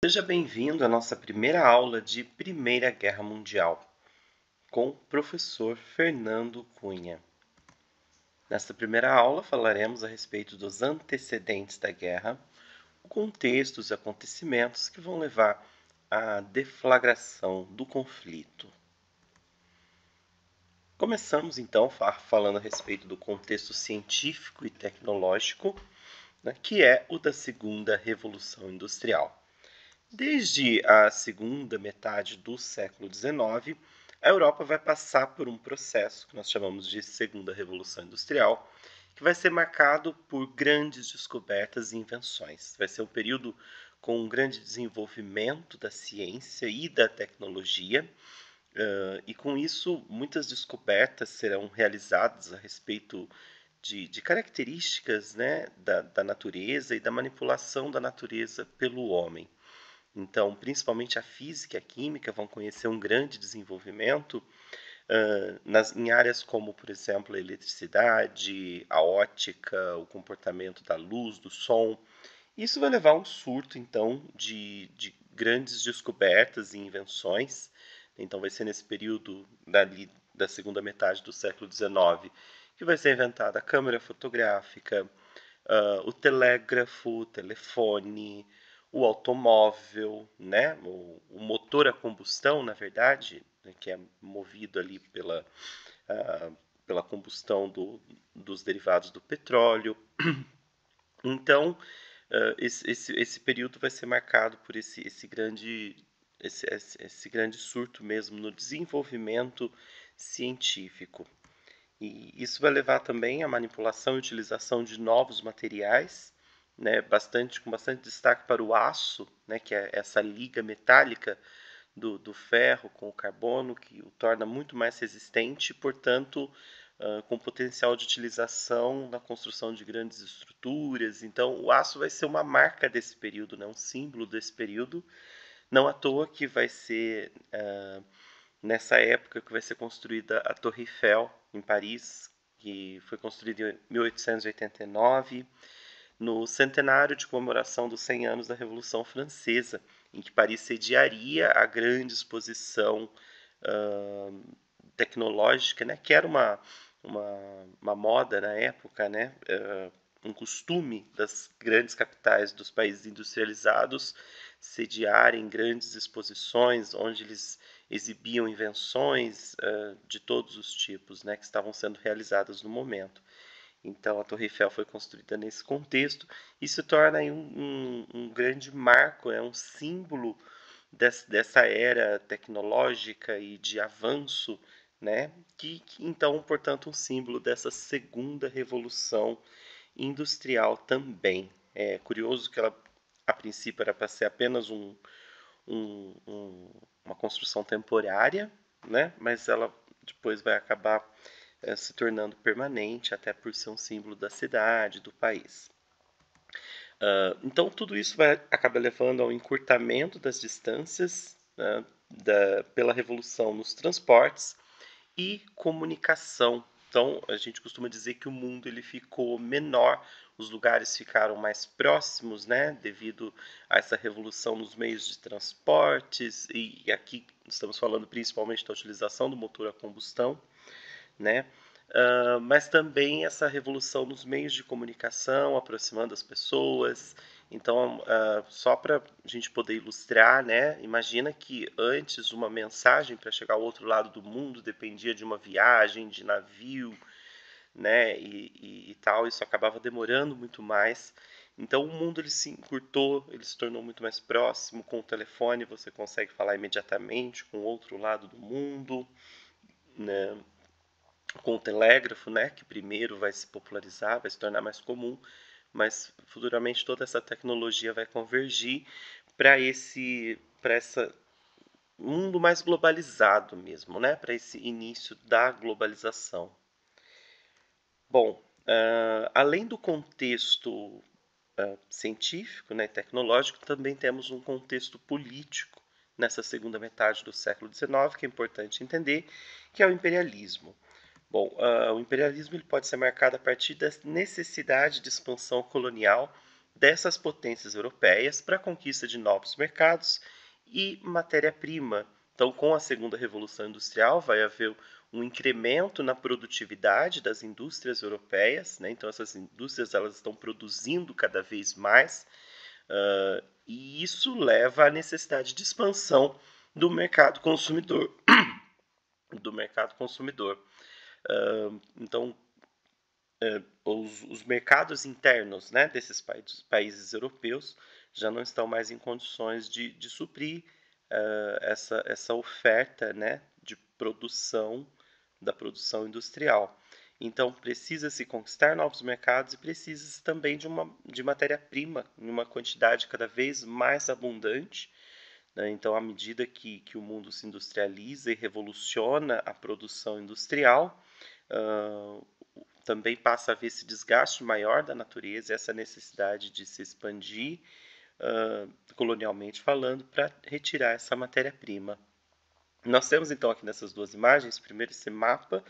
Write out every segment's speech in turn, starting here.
Seja bem-vindo à nossa primeira aula de Primeira Guerra Mundial, com o professor Fernando Cunha. Nesta primeira aula falaremos a respeito dos antecedentes da guerra, o contexto, os acontecimentos que vão levar à deflagração do conflito. Começamos então falando a respeito do contexto científico e tecnológico, que é o da Segunda Revolução Industrial. Desde a segunda metade do século XIX, a Europa vai passar por um processo que nós chamamos de Segunda Revolução Industrial, que vai ser marcado por grandes descobertas e invenções. Vai ser um período com um grande desenvolvimento da ciência e da tecnologia, e com isso muitas descobertas serão realizadas a respeito de características, né, da natureza e da manipulação da natureza pelo homem. Então, principalmente a física e a química vão conhecer um grande desenvolvimento em áreas como, por exemplo, a eletricidade, a ótica, o comportamento da luz, do som. Isso vai levar a um surto, então, de grandes descobertas e invenções. Então, vai ser nesse período da segunda metade do século XIX que vai ser inventada a câmera fotográfica, o telégrafo, o telefone, o automóvel, né? O motor a combustão, na verdade, né? Que é movido ali pela combustão dos derivados do petróleo. Então, esse período vai ser marcado por esse grande surto mesmo no desenvolvimento científico. E isso vai levar também à manipulação e utilização de novos materiais, né, com bastante destaque para o aço, né, que é essa liga metálica do ferro com o carbono, que o torna muito mais resistente e, portanto, com potencial de utilização na construção de grandes estruturas. Então, o aço vai ser uma marca desse período, né, um símbolo desse período. Não à toa que vai ser nessa época que vai ser construída a Torre Eiffel, em Paris, que foi construída em 1889, no centenário de comemoração dos 100 anos da Revolução Francesa, em que Paris sediaria a grande exposição tecnológica, né, que era uma moda na época, né, um costume das grandes capitais dos países industrializados sediarem grandes exposições onde eles exibiam invenções de todos os tipos, né, que estavam sendo realizadas no momento. Então, a Torre Eiffel foi construída nesse contexto e se torna aí um grande marco, um símbolo dessa era tecnológica e de avanço, né? Que então, portanto, um símbolo dessa segunda revolução industrial também. É curioso que ela, a princípio, era para ser apenas um, um, uma construção temporária, né? Mas ela depois vai acabar se tornando permanente, até por ser um símbolo da cidade, do país. Então, tudo isso vai acabar levando ao encurtamento das distâncias, né, pela revolução nos transportes e comunicação. Então, a gente costuma dizer que o mundo ele ficou menor, os lugares ficaram mais próximos, né, devido a essa revolução nos meios de transportes, e aqui estamos falando principalmente da utilização do motor a combustão, né? Mas também essa revolução nos meios de comunicação, aproximando as pessoas. Então, só para a gente poder ilustrar, né? Imagina que antes uma mensagem para chegar ao outro lado do mundo dependia de uma viagem, de navio, né? E tal, isso acabava demorando muito mais. Então, o mundo ele se encurtou, ele se tornou muito mais próximo. Com o telefone, você consegue falar imediatamente com o outro lado do mundo, né? Com o telégrafo, né, que primeiro vai se popularizar, vai se tornar mais comum, mas futuramente toda essa tecnologia vai convergir para esse mundo mais globalizado mesmo, né, para esse início da globalização. Bom, além do contexto científico, né, tecnológico, também temos um contexto político nessa segunda metade do século XIX, que é importante entender, que é o imperialismo. Bom, o imperialismo ele pode ser marcado a partir da necessidade de expansão colonial, dessas potências europeias para a conquista de novos mercados e matéria-prima. Então, com a segunda revolução industrial, vai haver um incremento na produtividade das indústrias europeias, né? Então essas indústrias elas estão produzindo cada vez mais, e isso leva à necessidade de expansão do mercado consumidor. do mercado consumidor. Então, os mercados internos, né, desses países europeus já não estão mais em condições de suprir essa oferta, né, de produção, da produção industrial. Então, precisa-se conquistar novos mercados e precisa-se também de matéria-prima em uma quantidade cada vez mais abundante, né? Então, à medida que o mundo se industrializa e revoluciona a produção industrial, uh, também passa a haver esse desgaste maior da natureza, essa necessidade de se expandir, colonialmente falando, para retirar essa matéria-prima. Nós temos então aqui nessas duas imagens, primeiro esse mapa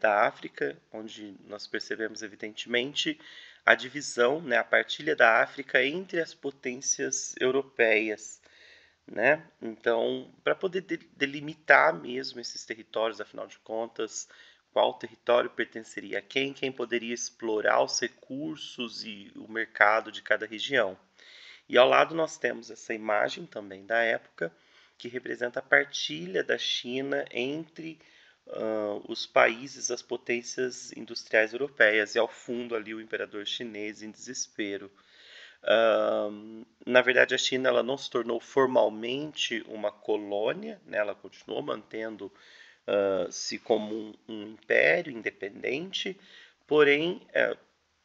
da África, onde nós percebemos evidentemente a divisão, né, a partilha da África entre as potências europeias, né? Então, para poder delimitar mesmo esses territórios, afinal de contas, qual território pertenceria a quem poderia explorar os recursos e o mercado de cada região. E ao lado nós temos essa imagem também da época, que representa a partilha da China entre os países, as potências industriais europeias, e ao fundo ali o imperador chinês em desespero. Na verdade, a China ela não se tornou formalmente uma colônia, né? Ela continuou mantendo-se como um império independente, porém,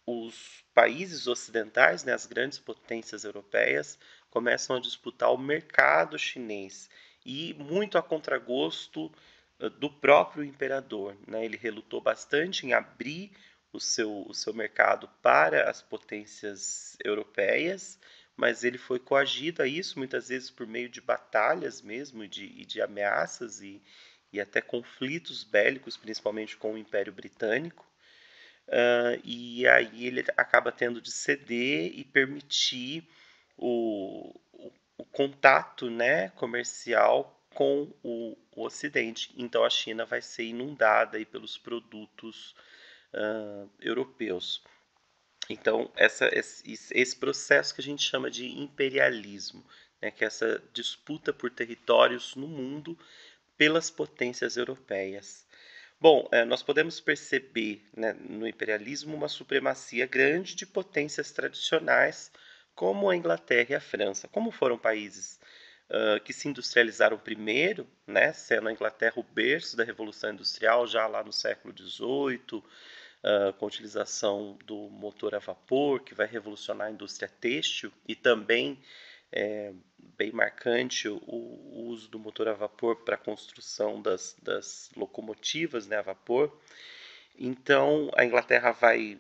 os países ocidentais, né, as grandes potências europeias, começam a disputar o mercado chinês, e muito a contragosto do próprio imperador, né? Ele relutou bastante em abrir o seu mercado para as potências europeias, mas ele foi coagido a isso, muitas vezes por meio de batalhas mesmo, de ameaças e até conflitos bélicos, principalmente com o Império Britânico. E aí ele acaba tendo de ceder e permitir o contato, né, comercial com o Ocidente. Então a China vai ser inundada aí pelos produtos europeus. Então, esse processo que a gente chama de imperialismo, né, que é essa disputa por territórios no mundo pelas potências europeias. Bom, nós podemos perceber, né, no imperialismo uma supremacia grande de potências tradicionais, como a Inglaterra e a França. Como foram países que se industrializaram primeiro, né, sendo a Inglaterra o berço da Revolução Industrial já lá no século XVIII, com a utilização do motor a vapor, que vai revolucionar a indústria têxtil, e também bem marcante o uso do motor a vapor para a construção das locomotivas, né, a vapor. Então, a Inglaterra vai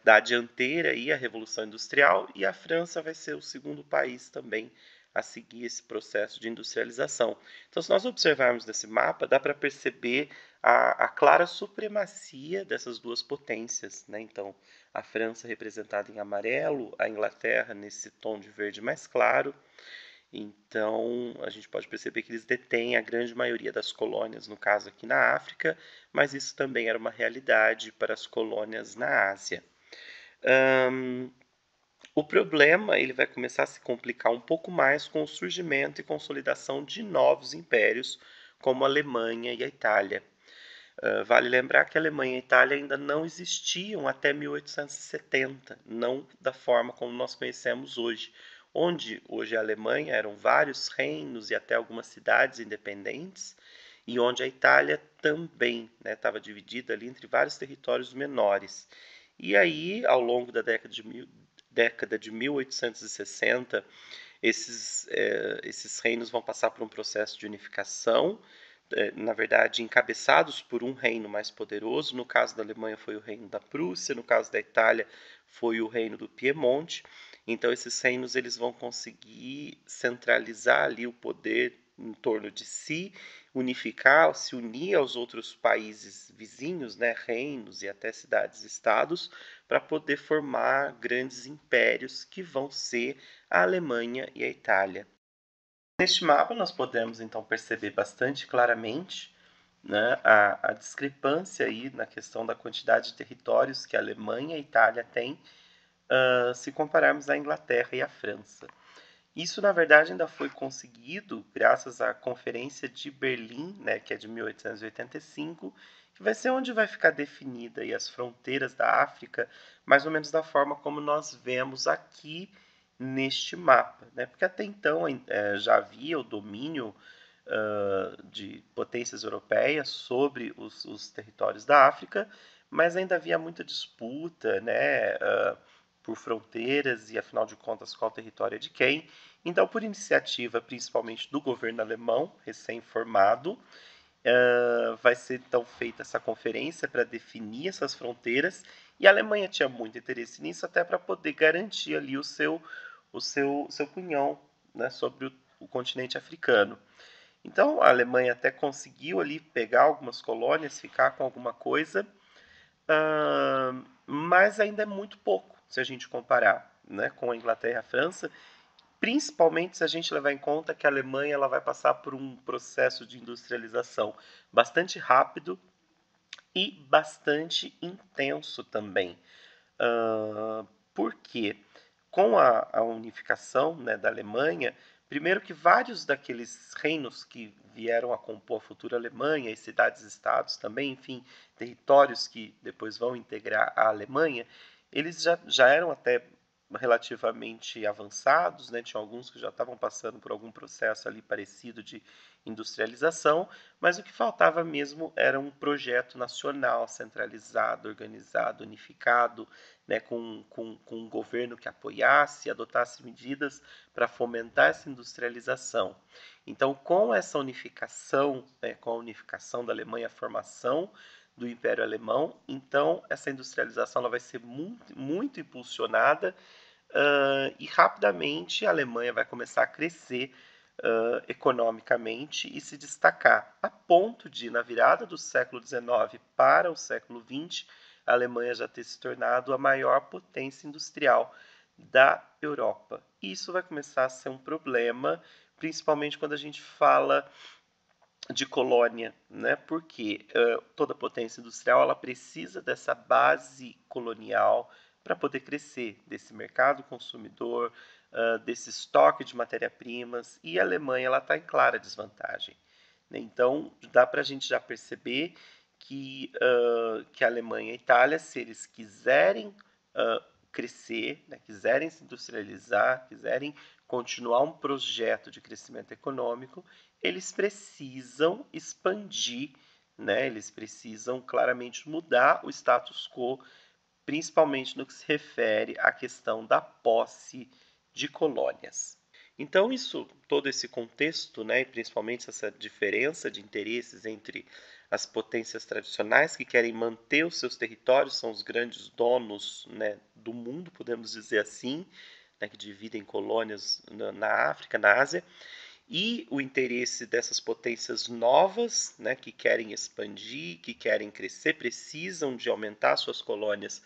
dar a dianteira aí à Revolução Industrial, e a França vai ser o segundo país também a seguir esse processo de industrialização. Então, se nós observarmos nesse mapa, dá para perceber a clara supremacia dessas duas potências, né? Então, a França representada em amarelo, a Inglaterra nesse tom de verde mais claro. Então, a gente pode perceber que eles detêm a grande maioria das colônias, no caso aqui na África, mas isso também era uma realidade para as colônias na Ásia. O problema ele vai começar a se complicar um pouco mais com o surgimento e consolidação de novos impérios, como a Alemanha e a Itália. Vale lembrar que a Alemanha e a Itália ainda não existiam até 1870, não da forma como nós conhecemos hoje, onde hoje a Alemanha eram vários reinos e até algumas cidades independentes, e onde a Itália também estava dividida ali entre vários territórios menores. E aí, ao longo da década de 1860, esses reinos vão passar por um processo de unificação, na verdade, encabeçados por um reino mais poderoso. No caso da Alemanha foi o reino da Prússia, no caso da Itália foi o reino do Piemonte. Então, esses reinos eles vão conseguir centralizar ali o poder em torno de si, unificar, se unir aos outros países vizinhos, né, reinos e até cidades-estados, para poder formar grandes impérios que vão ser a Alemanha e a Itália. Neste mapa nós podemos então perceber bastante claramente, né, a discrepância aí na questão da quantidade de territórios que a Alemanha e a Itália têm, se compararmos a Inglaterra e a França. Isso, na verdade, ainda foi conseguido graças à Conferência de Berlim, né, que é de 1885, que vai ser onde vai ficar definida aí as fronteiras da África, mais ou menos da forma como nós vemos aqui neste mapa, né? Porque até então já havia o domínio de potências europeias sobre os territórios da África, mas ainda havia muita disputa, né, por fronteiras e, afinal de contas, qual território é de quem. Então, por iniciativa principalmente do governo alemão, recém-formado, vai ser então feita essa conferência para definir essas fronteiras, e a Alemanha tinha muito interesse nisso, até para poder garantir ali o seu cunhão, né, sobre o continente africano. Então, a Alemanha até conseguiu ali pegar algumas colônias, ficar com alguma coisa, mas ainda é muito pouco se a gente comparar, né, com a Inglaterra e a França, principalmente se a gente levar em conta que a Alemanha ela vai passar por um processo de industrialização bastante rápido e bastante intenso também. Por quê? Com a unificação, né, da Alemanha, primeiro que vários daqueles reinos que vieram a compor a futura Alemanha, e cidades-estados também, enfim, territórios que depois vão integrar a Alemanha, eles já eram até relativamente avançados, né? Tinha alguns que já estavam passando por algum processo ali parecido de industrialização, mas o que faltava mesmo era um projeto nacional centralizado, organizado, unificado, né, com um governo que apoiasse e adotasse medidas para fomentar essa industrialização. Então, com essa unificação, né, com a unificação da Alemanha, a formação do Império Alemão, então essa industrialização ela vai ser muito, muito impulsionada, e rapidamente a Alemanha vai começar a crescer economicamente e se destacar, a ponto de, na virada do século XIX para o século XX, a Alemanha já ter se tornado a maior potência industrial da Europa. E isso vai começar a ser um problema, principalmente quando a gente fala de colônia, né? Porque toda potência industrial ela precisa dessa base colonial para poder crescer, desse mercado consumidor, desse estoque de matéria-primas, e a Alemanha ela está em clara desvantagem, né? Então dá para a gente já perceber que a Alemanha e a Itália, se eles quiserem crescer, né, quiserem se industrializar, quiserem continuar um projeto de crescimento econômico, eles precisam expandir, né? Eles precisam claramente mudar o status quo, principalmente no que se refere à questão da posse de colônias. Então, todo esse contexto, né, e principalmente essa diferença de interesses entre as potências tradicionais que querem manter os seus territórios, são os grandes donos, né, do mundo, podemos dizer assim, né, que dividem colônias na África, na Ásia, e o interesse dessas potências novas, né, que querem expandir, que querem crescer, precisam de aumentar suas colônias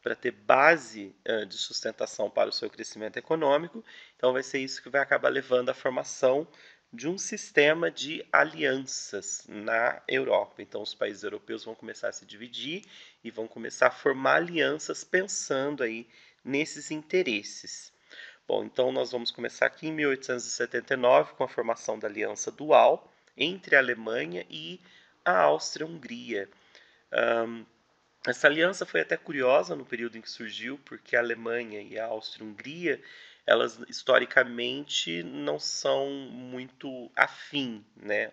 para ter base de sustentação para o seu crescimento econômico. Então vai ser isso que vai acabar levando à formação de um sistema de alianças na Europa. Então os países europeus vão começar a se dividir e vão começar a formar alianças pensando aí nesses interesses. Bom, então nós vamos começar aqui em 1879 com a formação da Aliança Dual entre a Alemanha e a Áustria-Hungria. Essa aliança foi até curiosa no período em que surgiu, porque a Alemanha e a Áustria-Hungria, elas historicamente não são muito afim, né?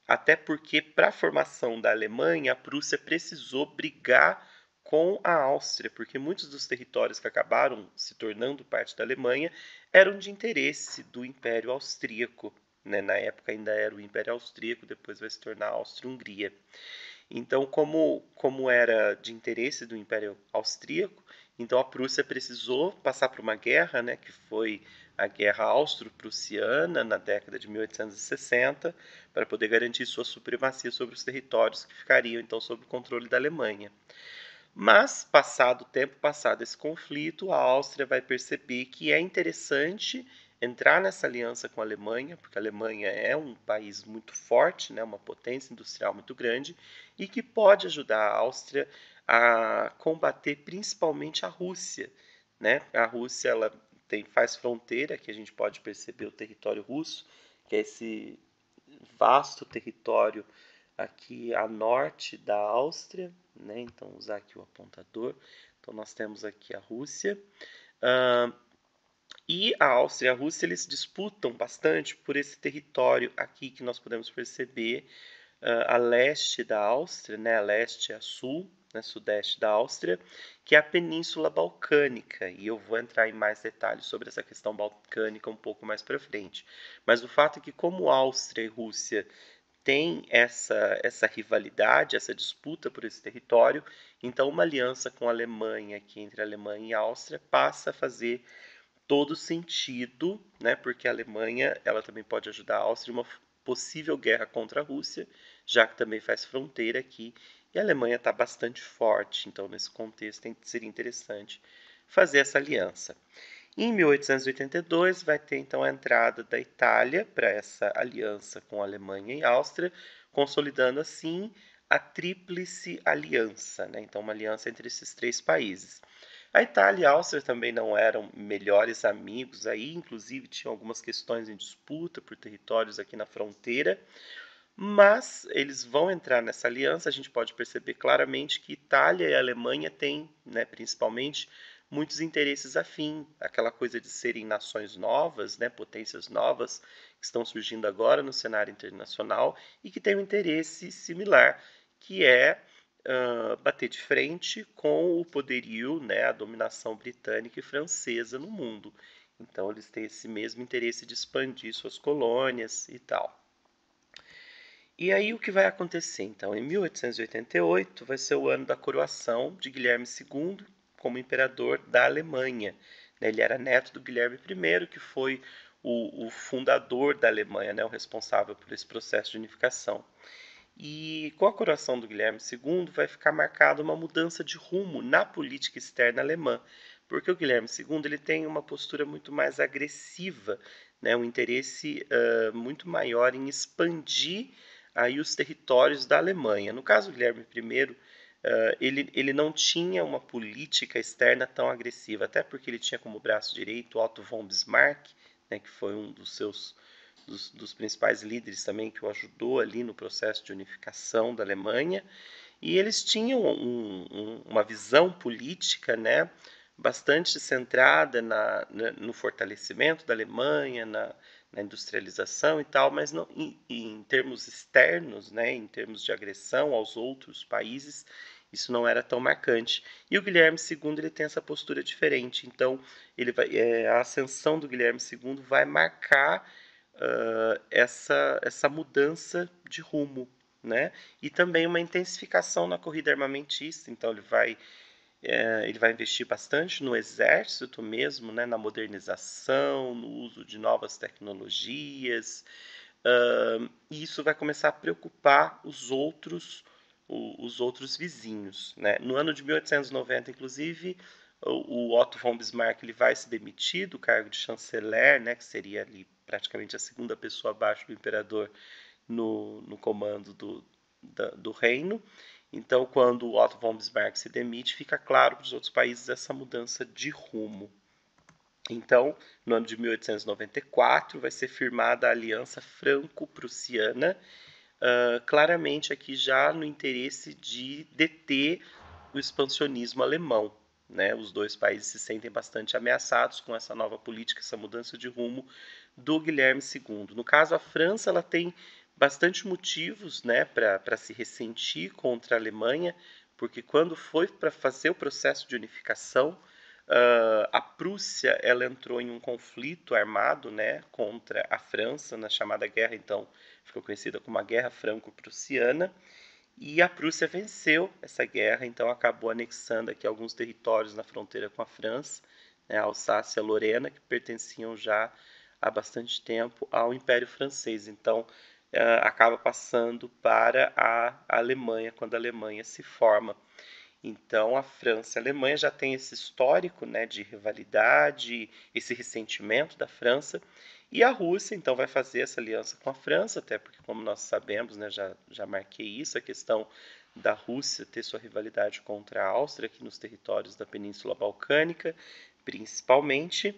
Até porque para a formação da Alemanha, a Prússia precisou brigar com a Áustria, porque muitos dos territórios que acabaram se tornando parte da Alemanha eram de interesse do Império Austríaco, né? Na época ainda era o Império Austríaco, depois vai se tornar a Áustria-Hungria. Então, como era de interesse do Império Austríaco, Então a Prússia precisou passar por uma guerra, né, que foi a Guerra Austro-Prussiana, na década de 1860, para poder garantir sua supremacia sobre os territórios que ficariam então sob o controle da Alemanha. Mas, passado o tempo, passado esse conflito, a Áustria vai perceber que é interessante entrar nessa aliança com a Alemanha, porque a Alemanha é um país muito forte, né, uma potência industrial muito grande, e que pode ajudar a Áustria a combater principalmente a Rússia. Né? A Rússia ela faz fronteira, que a gente pode perceber o território russo, que é esse vasto território aqui a norte da Áustria, né? Então usar aqui o apontador. Então nós temos aqui a Rússia. E a Áustria e a Rússia eles disputam bastante por esse território aqui que nós podemos perceber a leste da Áustria, né? A leste a sul, né? Sudeste da Áustria, que é a Península Balcânica. E eu vou entrar em mais detalhes sobre essa questão balcânica um pouco mais para frente. Mas o fato é que como Áustria e Rússia tem essa rivalidade, essa disputa por esse território, então uma aliança com a Alemanha, aqui entre a Alemanha e a Áustria, passa a fazer todo sentido, né? Porque a Alemanha ela também pode ajudar a Áustria em uma possível guerra contra a Rússia, já que também faz fronteira aqui, e a Alemanha está bastante forte, então nesse contexto seria interessante fazer essa aliança. Em 1882 vai ter então a entrada da Itália para essa aliança com a Alemanha e Áustria, consolidando assim a Tríplice Aliança, né? Então uma aliança entre esses três países. A Itália e a Áustria também não eram melhores amigos, aí inclusive tinham algumas questões em disputa por territórios aqui na fronteira, mas eles vão entrar nessa aliança. A gente pode perceber claramente que Itália e Alemanha têm, né, principalmente, muitos interesses afins, aquela coisa de serem nações novas, né, potências novas, que estão surgindo agora no cenário internacional e que têm um interesse similar, que é bater de frente com o poderio, né, a dominação britânica e francesa no mundo. Então eles têm esse mesmo interesse de expandir suas colônias e tal. E aí o que vai acontecer? Então, em 1888 vai ser o ano da coroação de Guilherme II como imperador da Alemanha. Ele era neto do Guilherme I, que foi o fundador da Alemanha, né, o responsável por esse processo de unificação. E com a coroação do Guilherme II vai ficar marcada uma mudança de rumo na política externa alemã, porque o Guilherme II ele tem uma postura muito mais agressiva, né, um interesse muito maior em expandir aí os territórios da Alemanha. No caso do Guilherme I, ele não tinha uma política externa tão agressiva, até porque ele tinha como braço direito Otto von Bismarck, né, que foi um dos principais líderes também que o ajudou ali no processo de unificação da Alemanha, e eles tinham uma visão política, né, bastante centrada no fortalecimento da Alemanha, na industrialização e tal, mas não, em termos externos, né, em termos de agressão aos outros países, isso não era tão marcante. E o Guilherme II ele tem essa postura diferente, então a ascensão do Guilherme II vai marcar essa mudança de rumo, né? E também uma intensificação na corrida armamentista, então ele vai investir bastante no exército mesmo, né? Na modernização, no uso de novas tecnologias, e isso vai começar a preocupar os outros vizinhos, né? No ano de 1890, inclusive, o Otto von Bismarck ele vai se demitir do cargo de chanceler, né, que seria ali praticamente a segunda pessoa abaixo do imperador no comando do reino. Então, quando o Otto von Bismarck se demite, fica claro para os outros países essa mudança de rumo. Então, no ano de 1894, vai ser firmada a Aliança Franco-Prussiana, claramente aqui já no interesse de deter o expansionismo alemão. Né? Os dois países se sentem bastante ameaçados com essa nova política, essa mudança de rumo do Guilherme II. No caso, a França ela tem bastante motivos, né, para se ressentir contra a Alemanha, porque quando foi para fazer o processo de unificação, a Prússia ela entrou em um conflito armado, né, contra a França na chamada guerra, então ficou conhecida como a Guerra Franco-Prussiana, E a Prússia venceu essa guerra, então acabou anexando aqui alguns territórios na fronteira com a França, né, a Alsácia e a Lorena, que pertenciam já há bastante tempo ao Império Francês. Então, acaba passando para a Alemanha, quando a Alemanha se forma. Então, a França e a Alemanha já têm esse histórico, né, de rivalidade, esse ressentimento da França, e a Rússia, então, vai fazer essa aliança com a França, até porque, como nós sabemos, né, já marquei isso, a questão da Rússia ter sua rivalidade contra a Áustria aqui nos territórios da Península Balcânica, principalmente.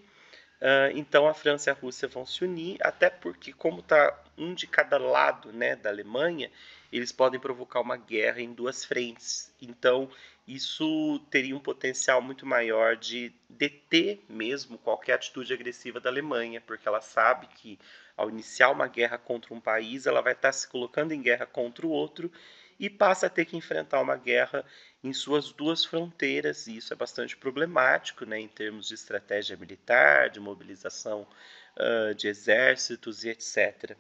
Então a França e a Rússia vão se unir, até porque, como está um de cada lado, né, da Alemanha, eles podem provocar uma guerra em duas frentes. Então isso teria um potencial muito maior de deter mesmo qualquer atitude agressiva da Alemanha, porque ela sabe que ao iniciar uma guerra contra um país, ela vai estar se colocando em guerra contra o outro e passa a ter que enfrentar uma guerra em suas duas fronteiras, e isso é bastante problemático, né, em termos de estratégia militar, de mobilização de exércitos e etc.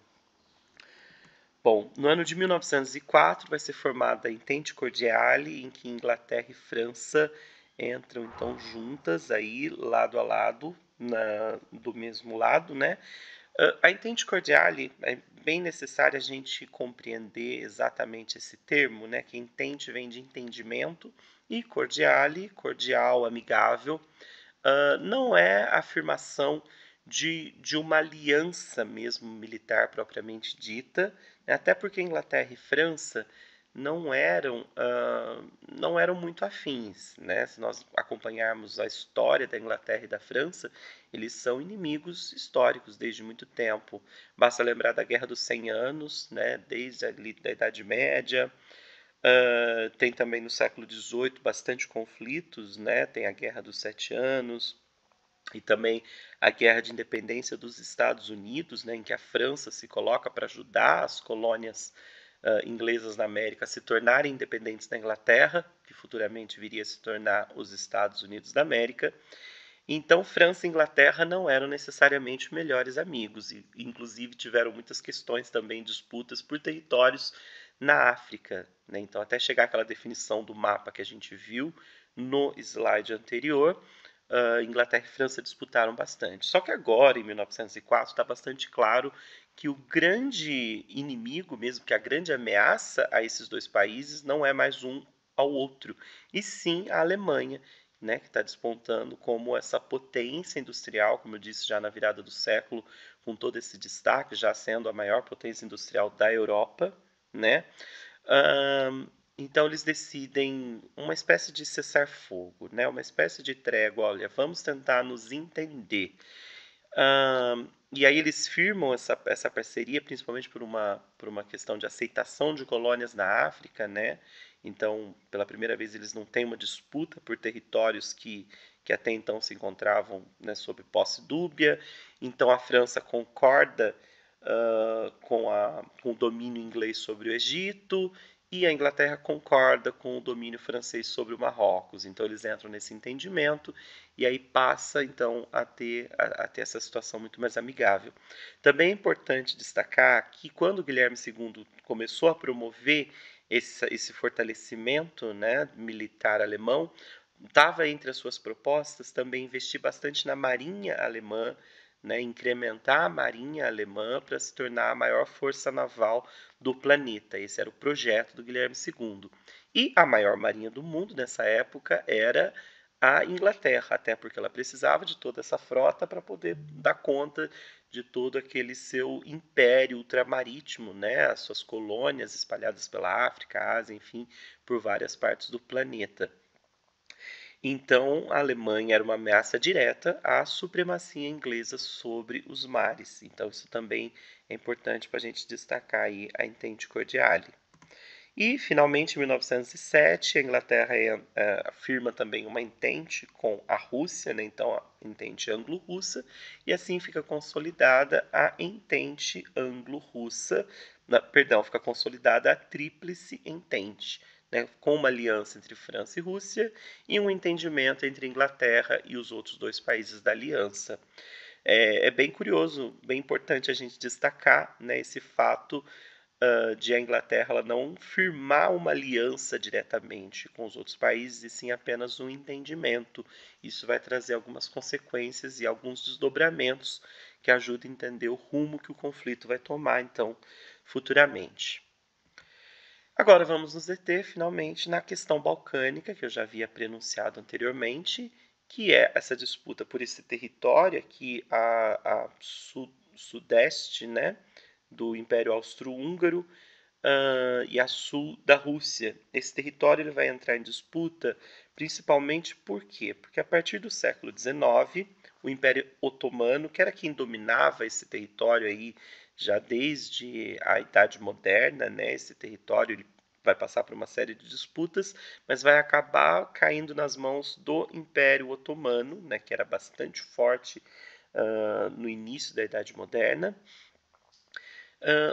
Bom, no ano de 1904 vai ser formada a Entente Cordiale, em que Inglaterra e França entram então juntas aí lado a lado, do mesmo lado, né? A Entente Cordiale é bem necessário a gente compreender exatamente esse termo, né? Que entente vem de entendimento e cordiale, cordial, amigável, não é a afirmação de uma aliança mesmo militar propriamente dita, né? Até porque Inglaterra e França não eram muito afins, né? Se nós acompanharmos a história da Inglaterra e da França, eles são inimigos históricos desde muito tempo. Basta lembrar da Guerra dos 100 Anos, né? Desde ali da Idade Média. Tem também no século XVIII bastante conflitos, né? Tem a Guerra dos Sete Anos e também a Guerra de Independência dos Estados Unidos, né? Em que a França se coloca para ajudar as colônias inglesas na América a se tornarem independentes da Inglaterra, que futuramente viria a se tornar os Estados Unidos da América. Então, França e Inglaterra não eram necessariamente melhores amigos, e inclusive tiveram muitas questões também, disputas por territórios na África, né? Então, até chegar àquela definição do mapa que a gente viu no slide anterior, Inglaterra e França disputaram bastante. Só que agora, em 1904, está bastante claro que o grande inimigo, mesmo que a grande ameaça a esses dois países, não é mais um ao outro, e sim a Alemanha, né, que está despontando como essa potência industrial, como eu disse já na virada do século, com todo esse destaque, já sendo a maior potência industrial da Europa, né? Então eles decidem uma espécie de cessar-fogo, né? Uma espécie de trégua. Olha, vamos tentar nos entender. E aí eles firmam essa parceria, principalmente por uma questão de aceitação de colônias na África, né? Então, pela primeira vez, eles não têm uma disputa por territórios que até então se encontravam, né, sob posse dúbia. Então, a França concorda com o domínio inglês sobre o Egito, e a Inglaterra concorda com o domínio francês sobre o Marrocos. Então eles entram nesse entendimento e aí passa então a ter essa situação muito mais amigável. Também é importante destacar que quando Guilherme II começou a promover esse fortalecimento, né, militar alemão, estava entre as suas propostas também investir bastante na marinha alemã, né, incrementar a marinha alemã para se tornar a maior força naval do planeta. Esse era o projeto do Guilherme II. E a maior marinha do mundo nessa época era a Inglaterra, até porque ela precisava de toda essa frota para poder dar conta de todo aquele seu império ultramarítimo, né, as suas colônias espalhadas pela África, Ásia, enfim, por várias partes do planeta. Então, a Alemanha era uma ameaça direta à supremacia inglesa sobre os mares. Então, isso também é importante para a gente destacar aí a Entente Cordiale. E, finalmente, em 1907, a Inglaterra firma também uma entente com a Rússia, né? Então, a Entente Anglo-Russa, e assim fica consolidada a Entente Anglo-Russa, perdão, fica consolidada a Tríplice Entente, né? Com uma aliança entre França e Rússia e um entendimento entre Inglaterra e os outros dois países da aliança. É bem curioso, bem importante a gente destacar, né, esse fato de a Inglaterra ela não firmar uma aliança diretamente com os outros países, e sim apenas um entendimento. Isso vai trazer algumas consequências e alguns desdobramentos que ajudam a entender o rumo que o conflito vai tomar, então, futuramente. Agora vamos nos deter, finalmente, na questão balcânica, que eu já havia prenunciado anteriormente, que é essa disputa por esse território aqui a sudeste, né, do Império Austro-Húngaro, e a sul da Rússia. Esse território ele vai entrar em disputa principalmente por quê? Porque a partir do século XIX, o Império Otomano, que era quem dominava esse território aí já desde a Idade Moderna, né? Esse território ele vai passar por uma série de disputas, mas vai acabar caindo nas mãos do Império Otomano, né? Que era bastante forte no início da Idade Moderna.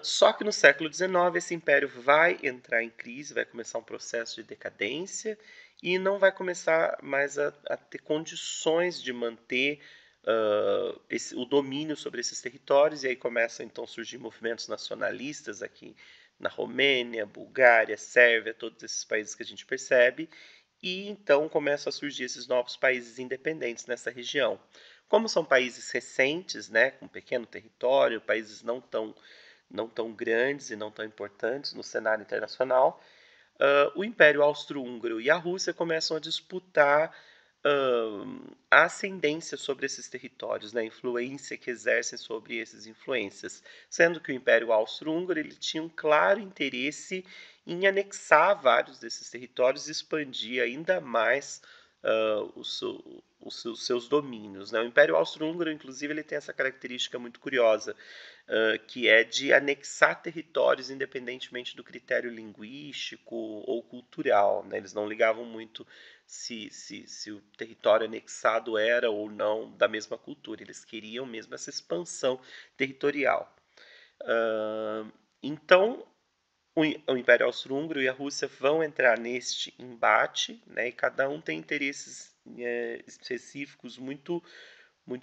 Só que no século XIX esse império vai entrar em crise, vai começar um processo de decadência e não vai começar mais a ter condições de manter o domínio sobre esses territórios, e aí começam então a surgir movimentos nacionalistas aqui na Romênia, Bulgária, Sérvia, todos esses países que a gente percebe, e então começam a surgir esses novos países independentes nessa região. Como são países recentes, né, com pequeno território, países não tão grandes e não tão importantes no cenário internacional, o Império Austro-Húngaro e a Rússia começam a disputar a ascendência sobre esses territórios, né, a influência que exercem sobre essas influências, sendo que o Império Austro-Húngaro ele tinha um claro interesse em anexar vários desses territórios e expandir ainda mais os seus domínios, né? O Império Austro-Húngaro, inclusive, ele tem essa característica muito curiosa, que é de anexar territórios independentemente do critério linguístico ou cultural, né? Eles não ligavam muito se o território anexado era ou não da mesma cultura, eles queriam mesmo essa expansão territorial. Então, o Império Austro-Húngaro e a Rússia vão entrar neste embate, né, e cada um tem interesses específicos muito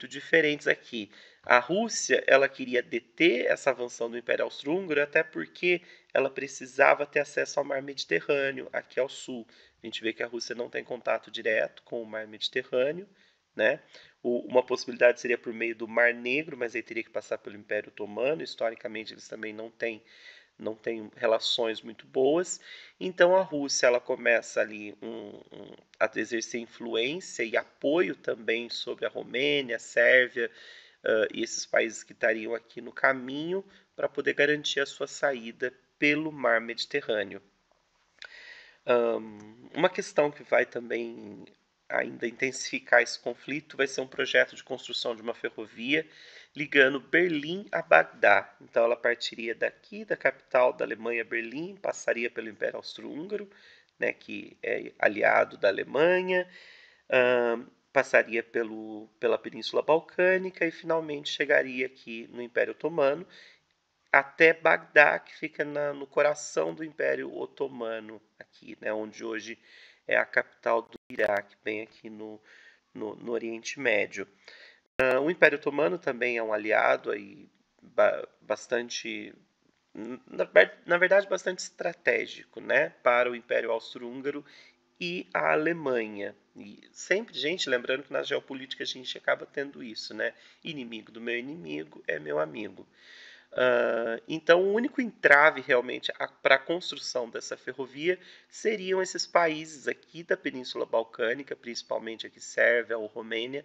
diferentes aqui. A Rússia ela queria deter essa avanção do Império Austro-Húngaro, até porque ela precisava ter acesso ao Mar Mediterrâneo, aqui ao sul. A gente vê que a Rússia não tem contato direto com o Mar Mediterrâneo, né? Uma possibilidade seria por meio do Mar Negro, mas aí teria que passar pelo Império Otomano. Historicamente, eles também não têm relações muito boas. Então a Rússia ela começa ali a exercer influência e apoio também sobre a Romênia, a Sérvia e esses países que estariam aqui no caminho para poder garantir a sua saída pelo Mar Mediterrâneo. Uma questão que vai também ainda intensificar esse conflito vai ser um projeto de construção de uma ferrovia ligando Berlim a Bagdá. Então ela partiria daqui da capital da Alemanha, Berlim, passaria pelo Império Austro-Húngaro, né, que é aliado da Alemanha, passaria pela Península Balcânica e finalmente chegaria aqui no Império Otomano, até Bagdá, que fica no coração do Império Otomano, aqui, né, onde hoje é a capital do Iraque, bem aqui no Oriente Médio. O Império Otomano também é um aliado aí bastante, na verdade, bastante estratégico, né, para o Império Austro-Húngaro e a Alemanha. E sempre, gente, lembrando que na geopolítica a gente acaba tendo isso, né? Inimigo do meu inimigo é meu amigo. Então, o único entrave realmente para a construção dessa ferrovia seriam esses países aqui da Península Balcânica, principalmente aqui Sérvia ou Romênia,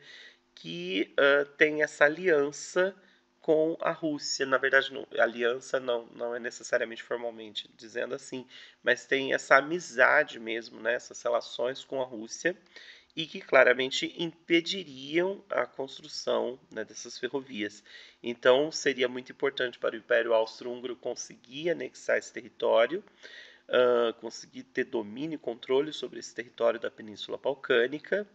que tem essa aliança com a Rússia. Na verdade, aliança não é necessariamente formalmente dizendo assim, mas tem essa amizade mesmo, né, essas relações com a Rússia, e que claramente impediriam a construção, né, dessas ferrovias. Então, seria muito importante para o Império Austro-Húngaro conseguir anexar esse território, conseguir ter domínio e controle sobre esse território da Península Balcânica,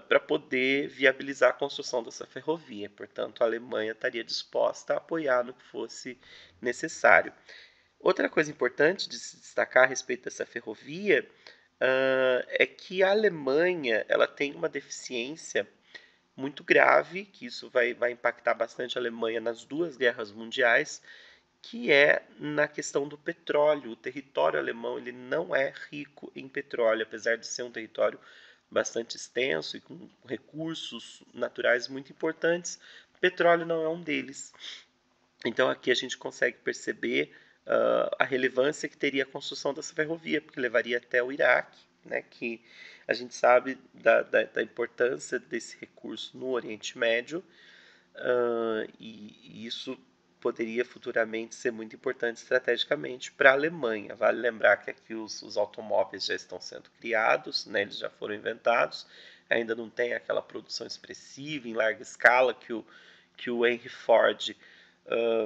para poder viabilizar a construção dessa ferrovia. Portanto, a Alemanha estaria disposta a apoiar no que fosse necessário. Outra coisa importante de se destacar a respeito dessa ferrovia é que a Alemanha ela tem uma deficiência muito grave, que isso vai impactar bastante a Alemanha nas duas guerras mundiais, que é na questão do petróleo. O território alemão ele não é rico em petróleo, apesar de ser um território bastante extenso e com recursos naturais muito importantes, petróleo não é um deles. Então aqui a gente consegue perceber a relevância que teria a construção dessa ferrovia, porque levaria até o Iraque, né, que a gente sabe da importância desse recurso no Oriente Médio, e isso poderia futuramente ser muito importante estrategicamente para a Alemanha. Vale lembrar que aqui os automóveis já estão sendo criados, né, eles já foram inventados, ainda não tem aquela produção expressiva em larga escala que o Henry Ford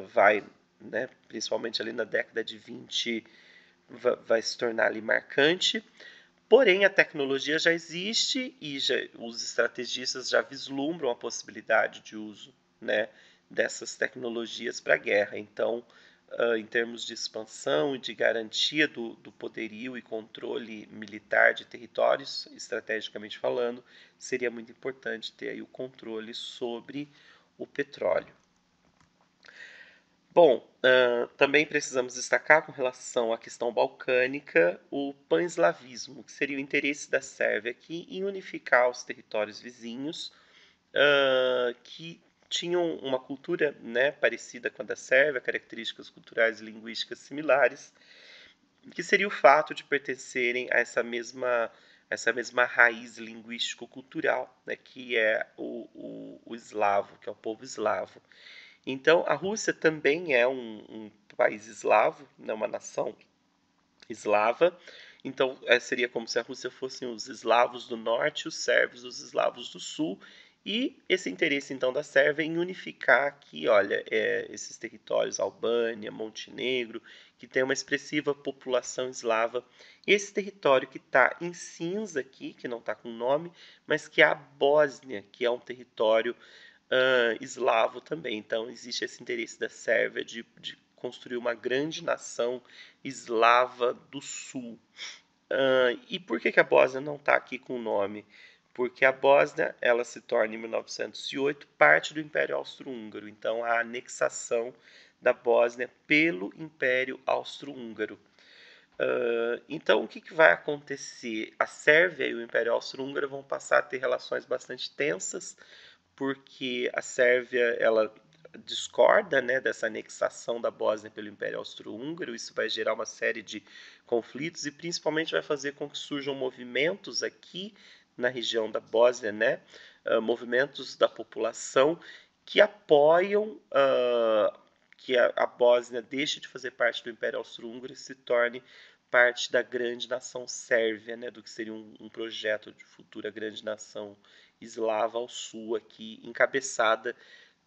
vai, né, principalmente ali na década de 20, vai se tornar ali marcante. Porém, a tecnologia já existe e os estrategistas já vislumbram a possibilidade de uso, né, dessas tecnologias para a guerra. Então, em termos de expansão e de garantia do poderio e controle militar de territórios, estrategicamente falando, seria muito importante ter aí o controle sobre o petróleo. Bom, também precisamos destacar com relação à questão balcânica o pan-eslavismo, que seria o interesse da Sérvia aqui em unificar os territórios vizinhos que tinham uma cultura, né, parecida com a da Sérvia, características culturais e linguísticas similares, que seria o fato de pertencerem a essa mesma raiz linguístico-cultural, né, que é o eslavo, que é o povo eslavo. Então, a Rússia também é um país eslavo, né, uma nação eslava. Então, seria como se a Rússia fossem os eslavos do norte, os sérvios, os eslavos do sul. E esse interesse, então, da Sérvia em unificar aqui, olha, esses territórios, Albânia, Montenegro, que tem uma expressiva população eslava. E esse território que está em cinza aqui, que não está com nome, mas que é a Bósnia, que é um território eslavo também. Então, existe esse interesse da Sérvia de construir uma grande nação eslava do sul. E por que a Bósnia não está aqui com o nome? Porque a Bósnia ela se torna, em 1908, parte do Império Austro-Húngaro. Então, a anexação da Bósnia pelo Império Austro-Húngaro. Então, o que vai acontecer? A Sérvia e o Império Austro-Húngaro vão passar a ter relações bastante tensas, porque a Sérvia ela discorda, né, dessa anexação da Bósnia pelo Império Austro-Húngaro. Isso vai gerar uma série de conflitos e principalmente vai fazer com que surjam movimentos aqui na região da Bósnia, né, movimentos da população que apoiam que a Bósnia deixe de fazer parte do Império Austro-Húngaro e se torne parte da grande nação sérvia, né, do que seria um projeto de futura grande nação eslava ao sul aqui, encabeçada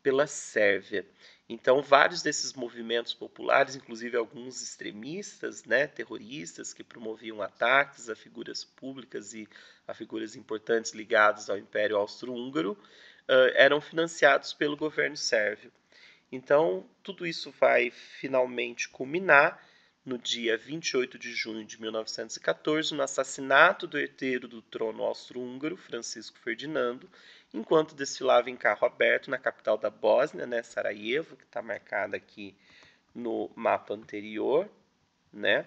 pela Sérvia. Então, vários desses movimentos populares, inclusive alguns extremistas, né, terroristas, que promoviam ataques a figuras públicas e a figuras importantes ligadas ao Império Austro-Húngaro, eram financiados pelo governo sérvio. Então, tudo isso vai finalmente culminar no dia 28 de junho de 1914, no assassinato do herdeiro do trono austro-húngaro, Francisco Ferdinando, enquanto desfilava em carro aberto na capital da Bósnia, né, Sarajevo, que está marcada aqui no mapa anterior, né?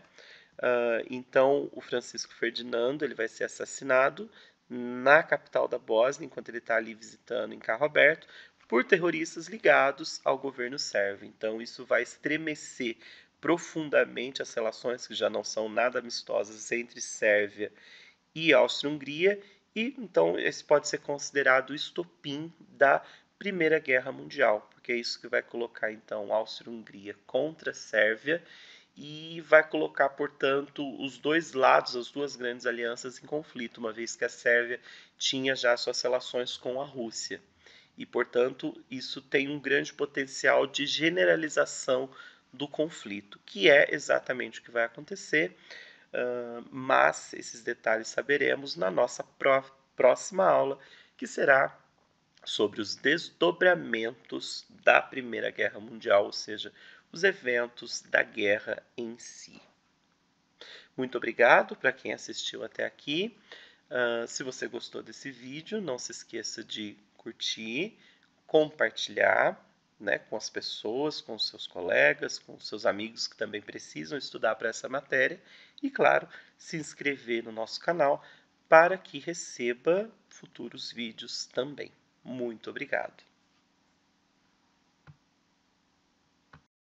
Então, o Francisco Ferdinando ele vai ser assassinado na capital da Bósnia, enquanto ele está ali visitando em carro aberto, por terroristas ligados ao governo sérvio. Então, isso vai estremecer profundamente as relações que já não são nada amistosas entre Sérvia e Áustria-Hungria, e então esse pode ser considerado o estopim da Primeira Guerra Mundial, porque é isso que vai colocar então a Áustria-Hungria contra a Sérvia e vai colocar, portanto, os dois lados, as duas grandes alianças em conflito, uma vez que a Sérvia tinha já suas relações com a Rússia. E, portanto, isso tem um grande potencial de generalização do conflito, que é exatamente o que vai acontecer, mas esses detalhes saberemos na nossa próxima aula, que será sobre os desdobramentos da Primeira Guerra Mundial, ou seja, os eventos da guerra em si. Muito obrigado para quem assistiu até aqui. Se você gostou desse vídeo, não se esqueça de curtir, compartilhar né, com as pessoas, com os seus colegas, com os seus amigos que também precisam estudar para essa matéria e, claro, se inscrever no nosso canal para que receba futuros vídeos também. Muito obrigado!